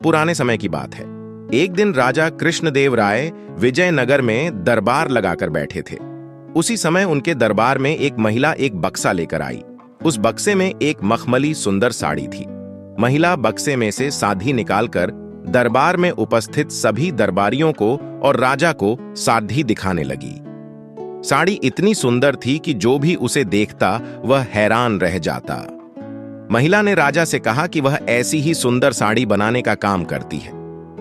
पुराने समय की बात है। एक दिन राजा कृष्णदेव राय विजयनगर में दरबार लगाकर बैठे थे। उसी समय उनके दरबार में एक महिला एक बक्सा लेकर आई। उस बक्से में एक मखमली सुंदर साड़ी थी। महिला बक्से में से साधी निकालकर दरबार में उपस्थित सभी दरबारियों को और राजा को साधी दिखाने लगी। साड़ी इतनी सुंदर थी कि जो भी उसे देखता वह हैरान रह जाता। महिला ने राजा से कहा कि वह ऐसी ही सुंदर साड़ी बनाने का काम करती है।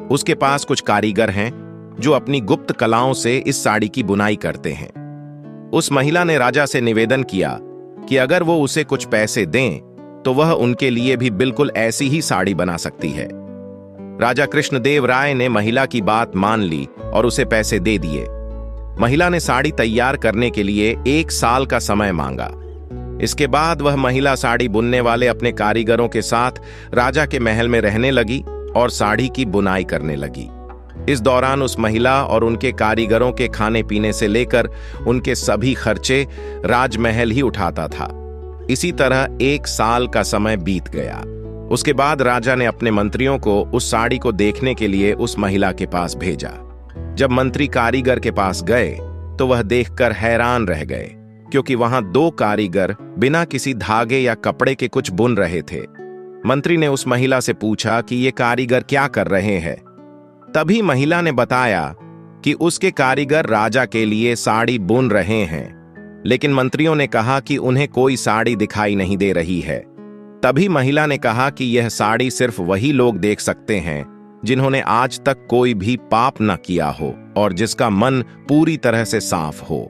उसके पास कुछ कारीगर हैं जो अपनी गुप्त कलाओं से इस साड़ी की बुनाई करते हैं। उस महिला ने राजा से निवेदन किया कि अगर वो उसे कुछ पैसे दें तो वह उनके लिए भी बिल्कुल ऐसी ही साड़ी बना सकती है। राजा कृष्णदेव राय ने महिला की बात मान ली और उसे पैसे दे दिए। महिला ने साड़ी तैयार करने के लिए 1 साल का समय मांगा। इसके बाद वह महिला साड़ी बुनने वाले अपने कारीगरों के साथ राजा के महल में रहने लगी और साड़ी की बुनाई करने लगी। इस दौरान उस महिला और उनके कारीगरों के खाने पीने से लेकर उनके सभी खर्चे राजमहल ही उठाता था। इसी तरह 1 साल का समय बीत गया। उसके बाद राजा ने अपने मंत्रियों को उस साड़ी को देखने के लिए उस महिला के पास भेजा। जब मंत्री कारीगर के पास गए तो वह देखकर हैरान रह गए, क्योंकि वहां 2 कारीगर बिना किसी धागे या कपड़े के कुछ बुन रहे थे। मंत्री ने उस महिला से पूछा कि ये कारीगर क्या कर रहे हैं। तभी महिला ने बताया कि उसके कारीगर राजा के लिए साड़ी बुन रहे हैं, लेकिन मंत्रियों ने कहा कि उन्हें कोई साड़ी दिखाई नहीं दे रही है। तभी महिला ने कहा कि यह साड़ी सिर्फ वही लोग देख सकते हैं जिन्होंने आज तक कोई भी पाप न किया हो और जिसका मन पूरी तरह से साफ हो।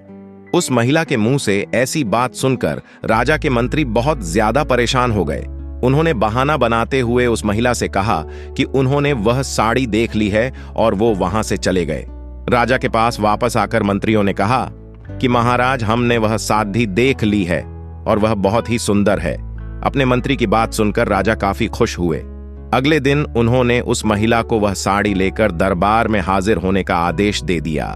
उस महिला के मुंह से ऐसी बात सुनकर राजा के मंत्री बहुत ज्यादा परेशान हो गए। उन्होंने बहाना बनाते हुए उस महिला से कहा कि उन्होंने वह साड़ी देख ली है और वो वहां से चले गए। राजा के पास वापस आकर मंत्रियों ने कहा कि महाराज, हमने वह साड़ी देख ली है और वह बहुत ही सुंदर है। अपने मंत्री की बात सुनकर राजा काफी खुश हुए। अगले दिन उन्होंने उस महिला को वह साड़ी लेकर दरबार में हाजिर होने का आदेश दे दिया।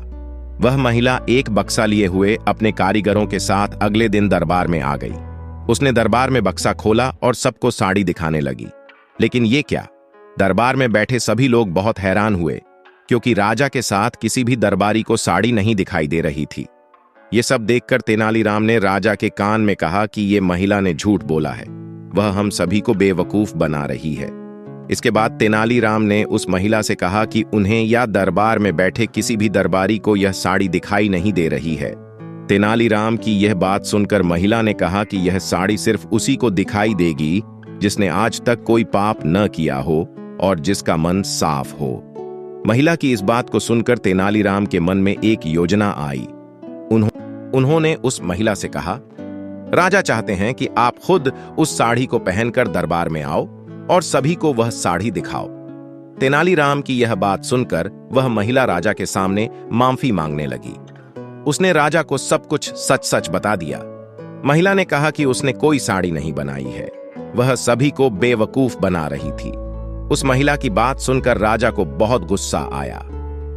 वह महिला एक बक्सा लिए हुए अपने कारीगरों के साथ अगले दिन दरबार में आ गई। उसने दरबार में बक्सा खोला और सबको साड़ी दिखाने लगी। लेकिन ये क्या? दरबार में बैठे सभी लोग बहुत हैरान हुए, क्योंकि राजा के साथ किसी भी दरबारी को साड़ी नहीं दिखाई दे रही थी। ये सब देखकर तेनालीराम ने राजा के कान में कहा कि ये महिला ने झूठ बोला है, वह हम सभी को बेवकूफ बना रही है। इसके बाद तेनालीराम ने उस महिला से कहा कि उन्हें या दरबार में बैठे किसी भी दरबारी को यह साड़ी दिखाई नहीं दे रही है। तेनालीराम की यह बात सुनकर महिला ने कहा कि यह साड़ी सिर्फ उसी को दिखाई देगी जिसने आज तक कोई पाप न किया हो और जिसका मन साफ हो। महिला की इस बात को सुनकर तेनालीराम के मन में एक योजना आई। उन्होंने उस महिला से कहा, राजा चाहते हैं कि आप खुद उस साड़ी को पहनकर दरबार में आओ और सभी को वह साड़ी दिखाओ। तेनालीराम की यह बात सुनकर वह महिला राजा के सामने माफी मांगने लगी। उसने राजा को सब कुछ सच सच बता दिया। महिला ने कहा कि उसने कोई साड़ी नहीं बनाई है, वह सभी को बेवकूफ बना रही थी। उस महिला की बात सुनकर राजा को बहुत गुस्सा आया।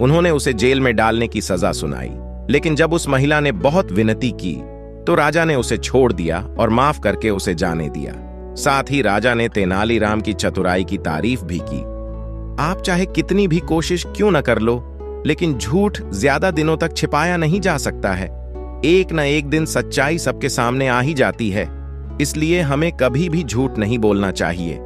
उन्होंने उसे जेल में डालने की सजा सुनाई। लेकिन जब उस महिला ने बहुत विनती की तो राजा ने उसे छोड़ दिया और माफ करके उसे जाने दिया। साथ ही राजा ने तेनालीराम की चतुराई की तारीफ भी की। आप चाहे कितनी भी कोशिश क्यों न कर लो, लेकिन झूठ ज्यादा दिनों तक छिपाया नहीं जा सकता है। एक न एक दिन सच्चाई सबके सामने आ ही जाती है। इसलिए हमें कभी भी झूठ नहीं बोलना चाहिए।